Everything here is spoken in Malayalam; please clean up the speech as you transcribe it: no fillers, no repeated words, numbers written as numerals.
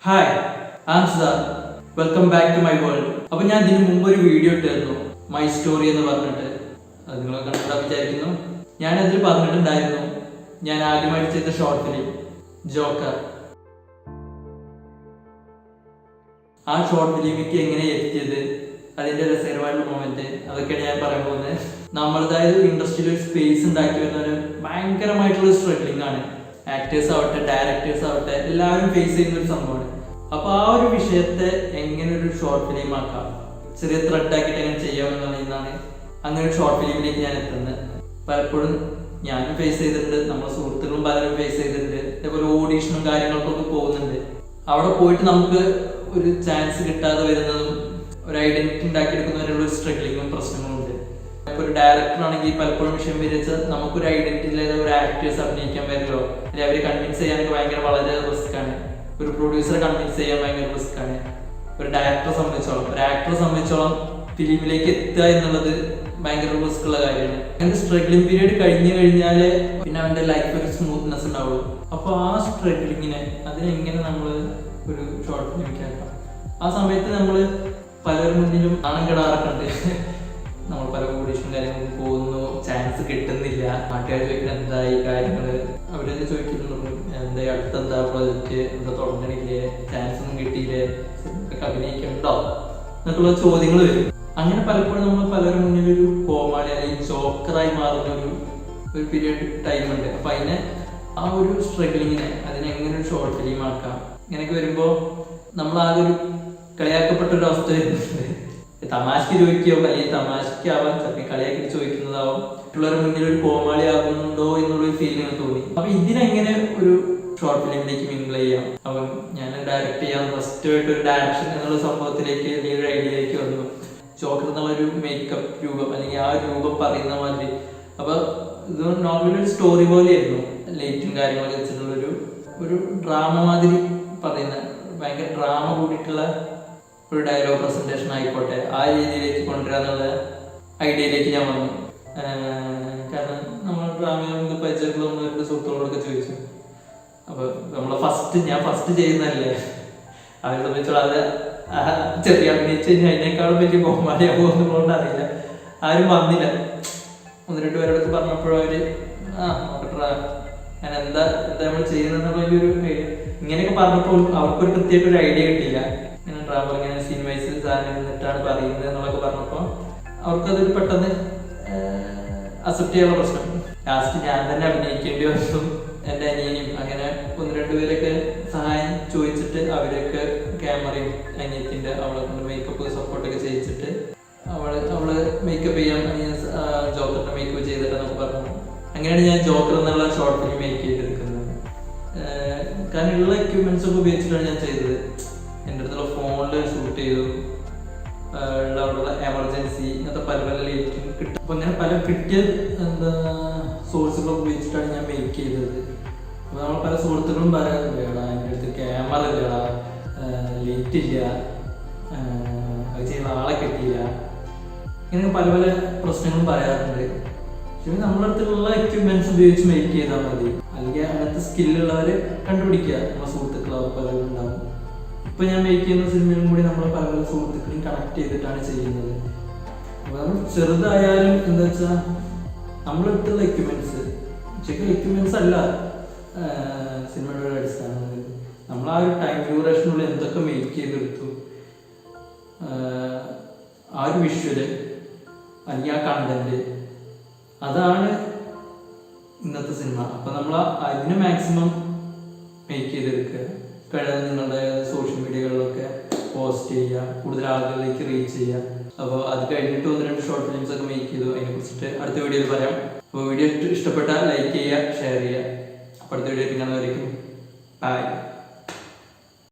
Hi, I'm Siddharth. Welcome back to my world. അപ്പോൾ ഞാൻ ഇതിന് മുമ്പ് ഒരു വീഡിയോ ഇട്ടായിരുന്നു, മൈ സ്റ്റോറി എന്ന് പറഞ്ഞിട്ട്. അത് നിങ്ങൾ കണ്ടിട്ടാ വിചാരിക്കുന്നു. ഞാനതിൽ പറഞ്ഞിട്ടുണ്ടായിരുന്നു ഞാൻ ആദ്യമായിട്ട് ചെയ്ത ഷോർട്ട് ഫിലിം ജോക്കർ. ആ ഷോർട്ട് ഫിലിമിലേക്ക് എങ്ങനെ എത്തിയത്, അതിന്റെ രസകരമായിട്ടുള്ള മൊമെന്റ്, അതൊക്കെയാണ് ഞാൻ പറയാൻ പോകുന്നത്. നമ്മളതായത് ഇൻഡസ്ട്രിയിൽ ഒരു സ്പേസ് ഉണ്ടാക്കി വരുന്നവര് ഭയങ്കരമായിട്ടുള്ള സ്ട്രഗ്ലിംഗ് ആണ്. ആക്ടേഴ്സ് ആവട്ടെ, ഡയറക്ടേഴ്സ് ആവട്ടെ, എല്ലാവരും ഫേസ് ചെയ്യുന്ന ഒരു സംഭവമാണ്. അപ്പൊ ആ ഒരു വിഷയത്തെ എങ്ങനെ ഒരു ഷോർട്ട് ഫിലിം ആക്കാം, ചെറിയ ത്രെഡ് ആക്കിയിട്ട് എങ്ങനെ ചെയ്യാമെന്നുള്ളതാണ് അങ്ങനെ ഒരു ഷോർട്ട് ഫിലിമിലേക്ക് ഞാൻ എത്തുന്നത്. പലപ്പോഴും ഞാനും ഫേസ് ചെയ്തിട്ടുണ്ട്, നമ്മുടെ സുഹൃത്തുക്കളും പലരും ഫേസ് ചെയ്തിട്ടുണ്ട്. അതേപോലെ ഓഡീഷനും കാര്യങ്ങൾക്കൊക്കെ പോകുന്നുണ്ട്. അവിടെ പോയിട്ട് നമുക്ക് ഒരു ചാൻസ് കിട്ടാതെ വരുന്നതും ഒരു ഐഡന്റിറ്റി ഉണ്ടാക്കിയെടുക്കുന്നവരുള്ള ഒരു സ്ട്രഗ്ലിങ്ങും പ്രശ്നങ്ങളും ഉണ്ട്. ഇപ്പൊ ഒരു ഡയറക്ടർ ആണെങ്കിൽ പലപ്പോഴും വിഷയം വിരിച്ചാൽ നമുക്കൊരു ഐഡന്റിറ്റി ഇല്ലാതെ ഒരു ആക്ടേഴ്സ് അഭിനയിക്കാൻ പറ്റില്ലോ, അല്ലെങ്കിൽ അവരെ കൺവിൻസ് ചെയ്യാനൊക്കെ വളരെ റിസ്ക് ആണ്. ഒരു പ്രൊഡ്യൂസറെ കൺവിൻസ് ചെയ്യാൻ ഭയങ്കര റിസ്ക് ആണ്. ഒരു ഡയറക്ടറെ സംബന്ധിച്ചോളം, ഒരു ആക്ടറെ സംബന്ധിച്ചോളം ഫിലിമിലേക്ക് എത്തുക എന്നുള്ളത് ഭയങ്കര റിസ്ക് ഉള്ള കാര്യമാണ്. അങ്ങനെ സ്ട്രഗ്ലിംഗ് പീരീഡ് കഴിഞ്ഞു കഴിഞ്ഞാല് പിന്നെ അവന്റെ ലൈഫ് ഒരു സ്മൂത്ത്നെസ് ഉണ്ടാവുള്ളൂ. അപ്പൊ ആ സ്ട്രഗ്ലിങ്ങിനെ അതിനെങ്ങനെ നമ്മൾ ഒരു ഷോർട്ട് ഫിലിമിലേക്ക് ആക്കാം. ആ സമയത്ത് നമ്മൾ പലരും മുന്നിലും നാണം കെടാറൊക്കെ ഉണ്ട്. നമ്മൾ പല ഓഡീഷൻ കാര്യങ്ങളും പോകുന്നു, ചാൻസ് കിട്ടുന്നില്ല, നാട്ടുകാർ ചോദിക്കുന്ന എന്തായി കാര്യങ്ങൾ, അവരെന്താ ചോദിക്കുന്നുള്ളൂ, എന്താ അടുത്തെന്താ പ്രോജക്റ്റ്, എന്താ തുടങ്ങണില്ലേ, ചാൻസ് ഒന്നും കിട്ടിയില്ലേ, അഭിനയിക്കണ്ടോ എന്നൊക്കെയുള്ള ചോദ്യങ്ങൾ വരും. അങ്ങനെ പലപ്പോഴും നമ്മൾ പലരും മുന്നിൽ ഒരു കോമാളി അല്ലെങ്കിൽ ജോക്കറായി മാറുന്ന ഒരു പീരിയഡ് ടൈം ഉണ്ട്. അപ്പൊ അതിനെ ആ ഒരു സ്ട്രഗ്ലിങ്ങിനെ അതിനെ എങ്ങനെ ഒരു ഷോർട്ട് ഫിലിം ആക്കാം, ഇങ്ങനെയൊക്കെ വരുമ്പോൾ നമ്മൾ ആകെ ഒരു കളിയാക്കപ്പെട്ട ഒരു അവസ്ഥ വരുന്നുണ്ട്. തമാശക്ക് ചോദിക്കുകയോ അല്ലെങ്കിൽ തമാശക്കാവാൻ ചിലപ്പോൾ കളിയാക്കി ചോദിക്കുന്നതാവും, മറ്റുള്ളവരുടെ മുന്നിൽ ഒരു കോമാളി ആകുന്നുണ്ടോ എന്നുള്ളൊരു ഫീലിംഗ് തോന്നി. അപ്പൊ ഇതിനെങ്ങനെ ഒരു ഷോർട്ട് ഫിലിമിലേക്ക് മിങ്കിൾ ചെയ്യാം. അപ്പം ഞാൻ ഡയറക്റ്റ് ചെയ്യാൻ ഫസ്റ്റ് ആയിട്ട് ഒരു ഡയറക്ഷൻ എന്നുള്ള സംഭവത്തിലേക്ക് അല്ലെങ്കിൽ ഒരു ഐഡിയയിലേക്ക് വന്നു. ജോക്കർ എന്നുള്ളൊരു മേക്കപ്പ് രൂപം അല്ലെങ്കിൽ ആ ഒരു രൂപം പറയുന്ന മാതിരി. അപ്പൊ ഇത് നോർമലി ഒരു സ്റ്റോറി പോലെയായിരുന്നു, ലൈറ്റും കാര്യങ്ങളൊക്കെ വെച്ചിട്ടുള്ളൊരു ഒരു ഡ്രാമ മാതിരി പറയുന്ന, ഭയങ്കര ഡ്രാമ കൂടിയിട്ടുള്ള ഒരു ഡയലോഗ് പ്രസന്റേഷൻ ആയിക്കോട്ടെ, ആ രീതിയിലേക്ക് കൊണ്ടുവരാന്നുള്ള ഐഡിയയിലേക്ക് ഞാൻ വന്നു. കാരണം നമ്മൾ ഡ്രാമ പരിചയമുള്ള സുഹൃത്തുക്കളോടൊക്കെ ചോദിച്ചു. അപ്പൊ ഞാൻ ഫസ്റ്റ് ചെയ്യുന്നതല്ലേ, അവരെ സംബന്ധിച്ചോളം അത് ചെറിയ അഭിനയിച്ച് കഴിഞ്ഞാൽ അതിനേക്കാളും വലിയ ബഹുമാനിയാകുമെന്നുള്ളതുകൊണ്ട് അറിയില്ല, ആരും വന്നില്ല. ഒന്ന് രണ്ടു പേരോടൊക്കെ പറഞ്ഞപ്പോഴും അവര് നോക്കട്ടാ ഞാൻ എന്താ നമ്മൾ ചെയ്യുന്നതെന്നുള്ളൊരു ഇങ്ങനെയൊക്കെ പറഞ്ഞപ്പോൾ അവർക്കൊരു കൃത്യമായിട്ടൊരു ഐഡിയ കിട്ടിയില്ല. ഇങ്ങനെ ട്രാവൽ ഇങ്ങനെ സിനിമൈസ് സാധനം എന്നിട്ടാണ് പറയുന്നത് എന്നുള്ളതൊക്കെ പറഞ്ഞപ്പോൾ അവർക്കതൊരു പെട്ടെന്ന് അക്സെപ്റ്റ് ചെയ്യാനുള്ള പ്രശ്നം. ലാസ്റ്റ് ഞാൻ തന്നെ അഭിനയിക്കേണ്ടി വന്നു, എൻ്റെ അനിയനും. അങ്ങനെ ഒന്ന് രണ്ടുപേരൊക്കെ സഹായം ചോദിച്ചിട്ട് അവരൊക്കെ ക്യാമറയും അനിയത്തിൻ്റെ അവളെ കൊണ്ട് മേക്കപ്പ് സപ്പോർട്ടൊക്കെ ചെയ്യിച്ചിട്ട് അവള് മേക്കപ്പ് ചെയ്യാൻ ജോക്കറിന്റെ മേക്കപ്പ് ചെയ്തിട്ടെന്നൊക്കെ പറഞ്ഞു. അങ്ങനെയാണ് ഞാൻ ജോക്കർ എന്നുള്ള ഷോർട്ട് ഫിലിം മേക്ക് ചെയ്തെടുക്കുന്നത്. കാരണം ഉള്ള എക്യുപ്മെന്റ്സ് ഒക്കെ ഉപയോഗിച്ചിട്ടാണ് ഞാൻ ചെയ്തത്. എൻ്റെ അടുത്തുള്ള ഫോണിൽ ഷൂട്ട് ചെയ്തു, ഉള്ള എമർജൻസി ഇങ്ങനത്തെ പല ലൈറ്റും കിട്ടും. അപ്പൊ അങ്ങനെ പല കിട്ടിയ സോഴ്സുകളൊക്കെ ഉപയോഗിച്ചിട്ടാണ് ഞാൻ മേക്ക് ചെയ്തത്. അപ്പൊ നമ്മൾ പല സുഹൃത്തുക്കളും പറയാറുണ്ട്, എടാ എൻ്റെ അടുത്ത് ക്യാമറ ഇല്ലടാ, ലൈറ്റ് ഇല്ല, അത് ചെയ്യുന്ന ആളെ കിട്ടിയില്ല, ഇങ്ങനെ പല പ്രശ്നങ്ങളും പറയാറുണ്ട്. പക്ഷേ നമ്മുടെ അടുത്തുള്ള എക്യുപ്മെന്റ്സ് ഉപയോഗിച്ച് മേക്ക് ചെയ്താൽ മതി. അല്ലെങ്കിൽ അങ്ങനത്തെ സ്കില്ലുള്ളവരെ കണ്ടുപിടിക്കുക. നമ്മുടെ സുഹൃത്തുക്കളോ പലരും ഉണ്ടാവും. ഇപ്പൊ ഞാൻ മേക്ക് ചെയ്യുന്ന സിനിമയിലും കൂടി നമ്മൾ പല സുഹൃത്തുക്കളെയും കണക്ട് ചെയ്തിട്ടാണ് ചെയ്യുന്നത്. അപ്പൊ നമ്മൾ ചെറുതായാലും എന്താ വെച്ചാൽ നമ്മുടെ അടുത്തുള്ള എക്യുപ്മെന്റ്സ്, ചെറിയ എക്യുപ്മെന്റ്സ് അല്ല സിനിമയുടെ ഒരു അടിസ്ഥാനം. നമ്മൾ ആ ഒരു ടൈം ഡ്യൂറേഷനുള്ളിൽ എന്തൊക്കെ മേക്ക് ചെയ്തെടുത്തു, ആ ഒരു വിഷ്വല് അല്ലെങ്കിൽ ആ കണ്ടന്റ്, അതാണ് ഇന്നത്തെ സിനിമ. അപ്പൊ നമ്മൾ അതിന് മാക്സിമം മേക്ക് ചെയ്തെടുക്കുക. കഴിയാതെ നിങ്ങളുടെ സോഷ്യൽ മീഡിയകളിലൊക്കെ പോസ്റ്റ് ചെയ്യുക, കൂടുതൽ ആളുകളിലേക്ക് റീച്ച് ചെയ്യുക. അപ്പോൾ അത് കഴിഞ്ഞിട്ട് ഒന്ന് രണ്ട് ഷോർട്ട് ഫിലിംസ് ഒക്കെ മേക്ക് ചെയ്തു. അതിനെ കുറിച്ചിട്ട് അടുത്ത വീഡിയോയിൽ പറയാം. അപ്പോൾ വീഡിയോ ഇഷ്ടപ്പെട്ടാൽ ലൈക്ക് ചെയ്യുക, ഷെയർ ചെയ്യുക. അപ്പോൾ അടുത്ത വീഡിയോ കാണുന്നവരേക്കും ബൈ.